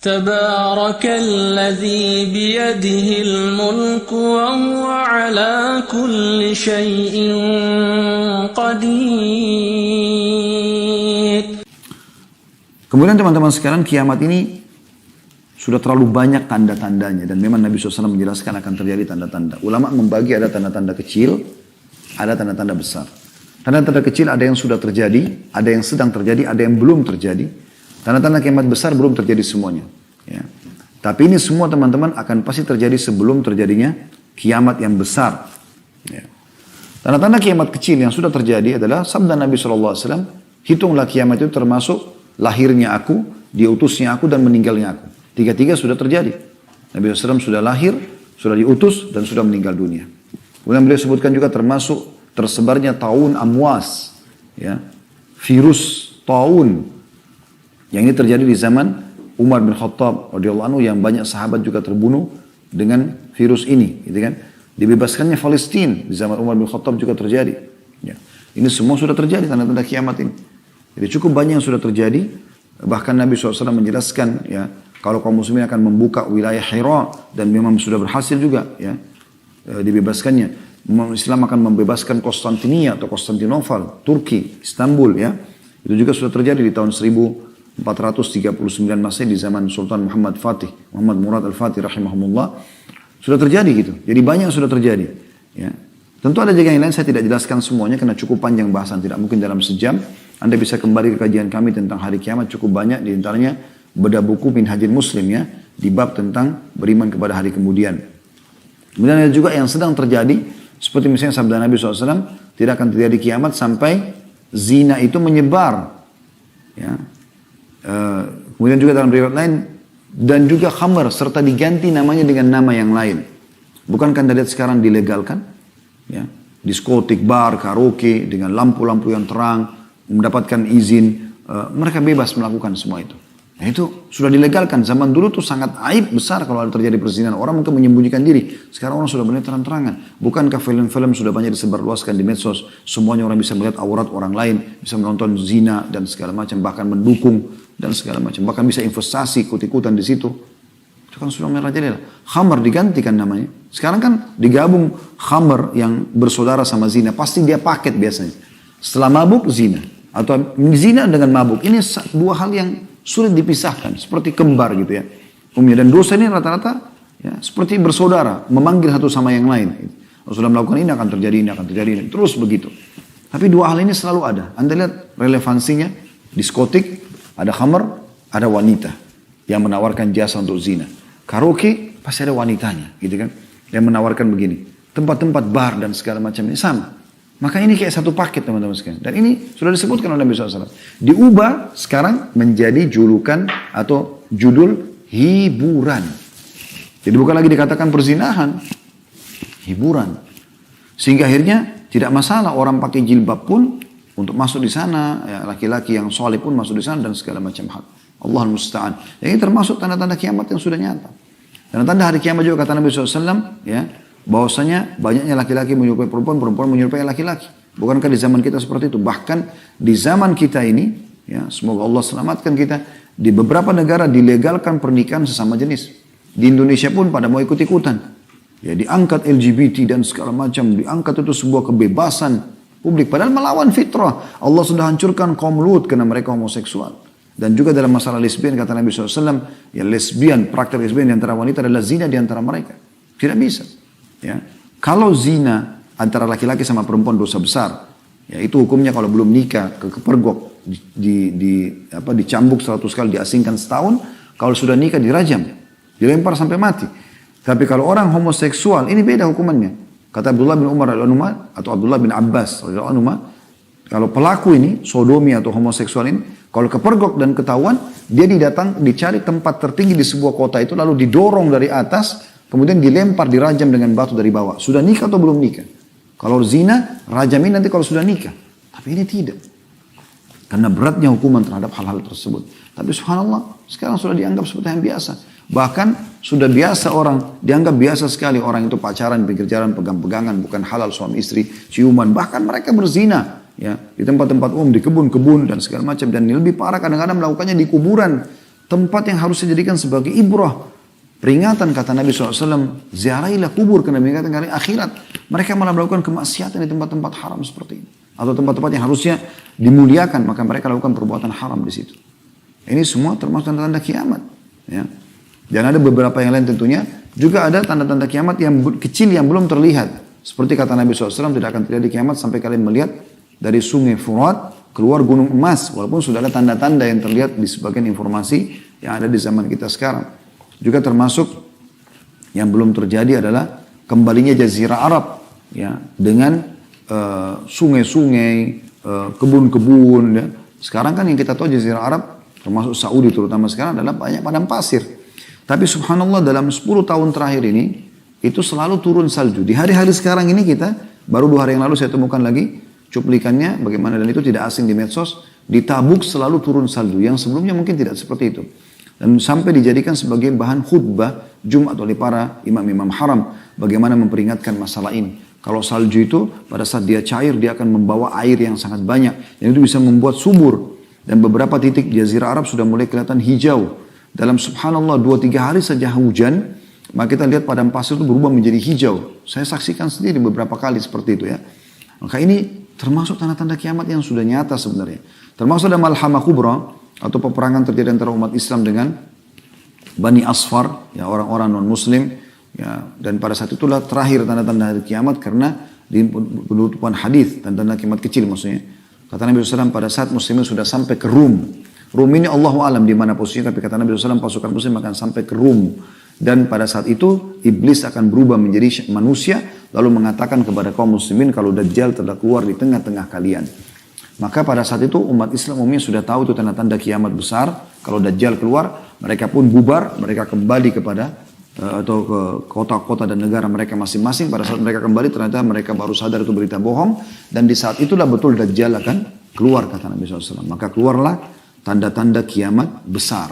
تبارك الذي بيده الملك وهو على كل شيء قدير. Kemudian teman-teman sekalian, kiamat ini sudah terlalu banyak tanda-tandanya. Dan memang Nabi SAW menjelaskan akan terjadi tanda-tanda. Ulama membagi ada tanda-tanda kecil, ada tanda-tanda besar. Tanda-tanda kecil ada yang sudah terjadi, ada yang sedang terjadi, ada yang belum terjadi. Tanda-tanda kiamat besar belum terjadi semuanya. Ya. Tapi ini semua teman-teman akan pasti terjadi sebelum terjadinya kiamat yang besar. Ya. Tanda-tanda kiamat kecil yang sudah terjadi adalah sabda Nabi SAW, hitunglah kiamat itu termasuk lahirnya aku, diutusnya aku, dan meninggalnya aku. Tiga-tiga sudah terjadi. Nabi SAW sudah lahir, sudah diutus, dan sudah meninggal dunia. Kemudian beliau sebutkan juga termasuk tersebarnya taun amwas, ya, virus taun, yang ini terjadi di zaman Umar bin Khattab radhiyallahu anhu, yang banyak sahabat juga terbunuh dengan virus ini, gitu kan? Dibebaskannya Palestina di zaman Umar bin Khattab juga terjadi. Ya. Ini semua sudah terjadi tanda-tanda kiamat ini. Jadi cukup banyak yang sudah terjadi. Bahkan Nabi SAW menjelaskan, ya, kalau kaum muslimin akan membuka wilayah Hira, dan memang sudah berhasil juga, ya, dibebaskannya. Islam akan membebaskan Konstantinia atau Konstantinopel, Turki, Istanbul, ya. Itu juga sudah terjadi di tahun 1439 Masehi di zaman Sultan Muhammad Fatih, Muhammad Murad Al-Fatih rahimahumullah. Sudah terjadi gitu. Jadi banyak sudah terjadi, ya. Tentu ada juga yang lain, saya tidak jelaskan semuanya karena cukup panjang bahasan, tidak mungkin dalam sejam. Anda bisa kembali ke kajian kami tentang hari kiamat, cukup banyak, di antaranya bedah buku Minhajul Muslim, ya, di bab tentang beriman kepada hari kemudian. Kemudian ada juga yang sedang terjadi, seperti misalnya sabda Nabi SAW, tidak akan terjadi kiamat sampai zina itu menyebar. Ya. Kemudian juga dalam riwayat lain, dan juga khamr, serta diganti namanya dengan nama yang lain. Bukankah Anda lihat sekarang dilegalkan? Ya. Diskotik, bar, karaoke, dengan lampu-lampu yang terang, mendapatkan izin, mereka bebas melakukan semua itu. Nah, itu sudah dilegalkan. Zaman dulu tuh sangat aib besar kalau ada terjadi perzinahan. Orang mungkin menyembunyikan diri. Sekarang orang sudah benar terang-terangan. Bukankah film-film sudah banyak disebarluaskan di medsos? Semuanya orang bisa melihat aurat orang lain, bisa menonton zina dan segala macam, bahkan mendukung dan segala macam. Bahkan bisa investasi, ikut-ikutan di situ. Itu kan sudah merajalela. Khamr digantikan namanya. Sekarang kan digabung khamr yang bersaudara sama zina. Pasti dia paket biasanya. Setelah mabuk, zina. Atau zina dengan mabuk. Ini dua hal yang sulit dipisahkan. Seperti kembar gitu, ya. Dan dosa ini rata-rata, ya, seperti bersaudara. Memanggil satu sama yang lain. Kalau sudah melakukan ini akan terjadi, ini akan terjadi. Ini. Terus begitu. Tapi dua hal ini selalu ada. Anda lihat relevansinya. Diskotik, ada khamr, ada wanita yang menawarkan jasa untuk zina. Karaoke, pasti ada wanitanya, gitu kan, yang menawarkan begini. Tempat-tempat bar dan segala macam ini sama. Maka ini kayak satu paket, teman-teman sekalian. Dan ini sudah disebutkan oleh Nabi SAW. Diubah sekarang menjadi julukan atau judul hiburan. Jadi bukan lagi dikatakan perzinahan, hiburan. Sehingga akhirnya tidak masalah orang pakai jilbab pun untuk masuk di sana, ya, laki-laki yang soleh pun masuk di sana dan segala macam hal. Allahul musta'an. Ini termasuk tanda-tanda kiamat yang sudah nyata. Tanda-tanda hari kiamat juga kata Nabi SAW, ya, bahwasanya banyaknya laki-laki menyerupai perempuan, perempuan menyerupai laki-laki. Bukankah di zaman kita seperti itu? Bahkan di zaman kita ini, ya, semoga Allah selamatkan kita, di beberapa negara dilegalkan pernikahan sesama jenis. Di Indonesia pun pada mau ikut-ikutan. Ya, diangkat LGBT dan segala macam, diangkat itu sebuah kebebasan publik. Padahal melawan fitrah. Allah sudah hancurkan kaum Lut karena mereka homoseksual. Dan juga dalam masalah lesbian, kata Nabi SAW, ya, lesbian, praktek lesbian di antara wanita adalah zina di antara mereka. Tidak bisa. Ya. Kalau zina antara laki-laki sama perempuan dosa besar, ya, itu hukumnya kalau belum nikah kepergok, dicambuk 100 kali, diasingkan setahun. Kalau sudah nikah dirajam, dilempar sampai mati. Tapi kalau orang homoseksual, ini beda hukumannya. Kata Abdullah bin Umar atau Abdullah bin Abbas, kalau pelaku ini sodomi atau homoseksual ini, kalau kepergok dan ketahuan, dia dicari tempat tertinggi di sebuah kota itu, lalu didorong dari atas. Kemudian dilempar, dirajam dengan batu dari bawah. Sudah nikah atau belum nikah? Kalau zina, rajamin nanti kalau sudah nikah. Tapi ini tidak. Karena beratnya hukuman terhadap hal-hal tersebut. Tapi subhanallah, sekarang sudah dianggap seperti yang biasa. Bahkan sudah biasa orang, dianggap biasa sekali orang itu pacaran, pinggir jalan, pegang-pegangan, bukan halal suami istri, ciuman. Bahkan mereka berzina, ya, di tempat-tempat umum, di kebun-kebun dan segala macam. Dan lebih parah kadang-kadang melakukannya di kuburan. tempat yang harus dijadikan sebagai ibrah. Peringatan kata Nabi SAW, ziarahilah kubur karena mengingatkan hari akhirat. Mereka malah melakukan kemaksiatan di tempat-tempat haram seperti ini. Atau tempat-tempat yang harusnya dimuliakan, maka mereka lakukan perbuatan haram di situ. Ini semua termasuk tanda-tanda kiamat. Ya. Dan ada beberapa yang lain tentunya. Juga ada tanda-tanda kiamat yang kecil yang belum terlihat. Seperti kata Nabi SAW, tidak akan terjadi kiamat sampai kalian melihat dari sungai Furat keluar gunung emas. Walaupun sudah ada tanda-tanda yang terlihat di sebagian informasi yang ada di zaman kita sekarang. Juga termasuk yang belum terjadi adalah kembalinya Jazirah Arab. Ya, dengan sungai-sungai, kebun-kebun. Ya. Sekarang kan yang kita tahu Jazirah Arab, termasuk Saudi terutama sekarang adalah banyak padang pasir. Tapi subhanallah dalam 10 tahun terakhir ini, itu selalu turun salju. Di hari-hari sekarang ini kita, baru 2 hari yang lalu saya temukan lagi cuplikannya bagaimana, dan itu tidak asing di medsos, di Tabuk selalu turun salju. Yang sebelumnya mungkin tidak seperti itu. Dan sampai dijadikan sebagai bahan khutbah Jumat oleh para imam-imam haram. Bagaimana memperingatkan masalah ini. Kalau salju itu pada saat dia cair dia akan membawa air yang sangat banyak. Dan itu bisa membuat subur. Dan beberapa titik Jazirah Arab sudah mulai kelihatan hijau. Dalam subhanallah 2-3 hari saja hujan. Maka kita lihat padang pasir itu berubah menjadi hijau. Saya saksikan sendiri beberapa kali seperti itu ya. Maka ini termasuk tanda-tanda kiamat yang sudah nyata sebenarnya. Termasuk ada malhamah kubra. Atau peperangan terjadi antara umat Islam dengan Bani Asfar, ya orang-orang non-Muslim, ya, dan pada saat itulah terakhir tanda-tanda hari kiamat karena di penutupan hadis tanda-tanda kiamat kecil maksudnya. Kata Nabi SAW pada saat Muslimin sudah sampai ke Rum. Rum ini Allahu alam di mana posisinya, tapi kata Nabi SAW pasukan Muslim akan sampai ke Rum. Dan pada saat itu iblis akan berubah menjadi manusia lalu mengatakan kepada kaum muslimin kalau Dajjal telah keluar di tengah-tengah kalian. Maka pada saat itu umat Islam umumnya sudah tahu itu tanda-tanda kiamat besar. Kalau Dajjal keluar, mereka pun bubar, mereka kembali kepada atau ke kota-kota dan negara mereka masing-masing. Pada saat mereka kembali ternyata mereka baru sadar itu berita bohong. Dan di saat itulah betul Dajjal akan keluar kata Nabi SAW. Maka keluarlah tanda-tanda kiamat besar.